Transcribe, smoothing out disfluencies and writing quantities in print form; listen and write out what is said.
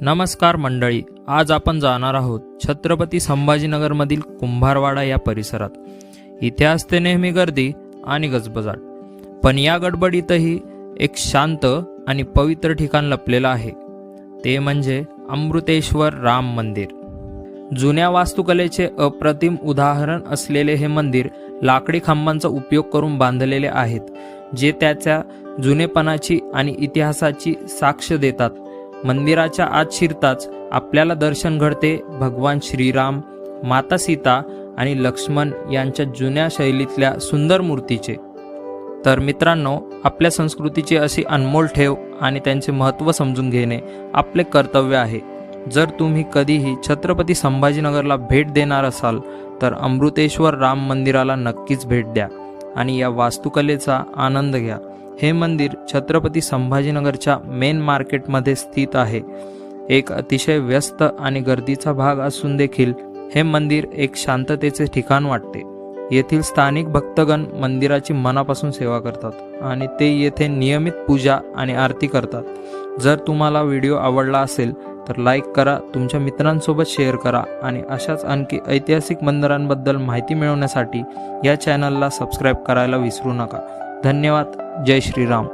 नमस्कार मंडळी, आज आपण जाणार आहोत छत्रपती संभाजीनगरमधील कुंभारवाडा या परिसरात. इथे असते नेहमी गर्दी आणि गजबजाट, पण या गडबडीतही एक शांत आणि पवित्र ठिकाण लपलेलं आहे. ते म्हणजे अमृतेश्वर राम मंदिर. जुन्या वास्तुकलेचे अप्रतिम उदाहरण असलेले हे मंदिर लाकडी खांबांचा उपयोग करून बांधलेले आहेत, जे त्याच्या जुनेपणाची आणि इतिहासाची साक्ष देतात. मंदिराच्या आत शिरताच आपल्याला दर्शन घडते भगवान श्रीराम, माता सीता आणि लक्ष्मण यांच्या जुन्या शैलीतल्या सुंदर मूर्तीचे. तर मित्रांनो, आपल्या संस्कृतीची अशी अनमोल ठेव आणि त्यांचे महत्त्व समजून घेणे आपले कर्तव्य आहे. जर तुम्ही कधीही छत्रपती संभाजीनगरला भेट देणार असाल तर अमृतेश्वर राम मंदिराला नक्कीच भेट द्या आणि या वास्तुकलेचा आनंद घ्या. हे मंदिर छत्रपती संभाजीनगरच्या मेन मार्केटमध्ये स्थित आहे. एक अतिशय व्यस्त आणि गर्दीचा भाग असून देखील हे मंदिर एक शांततेचे ठिकाण वाटते. येथील स्थानिक भक्तगण मंदिराची मनापासून सेवा करतात आणि ते येथे नियमित पूजा आणि आरती करतात. जर तुम्हाला व्हिडिओ आवडला असेल तर लाईक करा, तुमच्या मित्रांसोबत शेअर करा आणि अशाच आणखी ऐतिहासिक मंदिरांबद्दल माहिती मिळवण्यासाठी या चॅनलला सबस्क्राईब करायला विसरू नका. धन्यवाद. जय श्रीराम.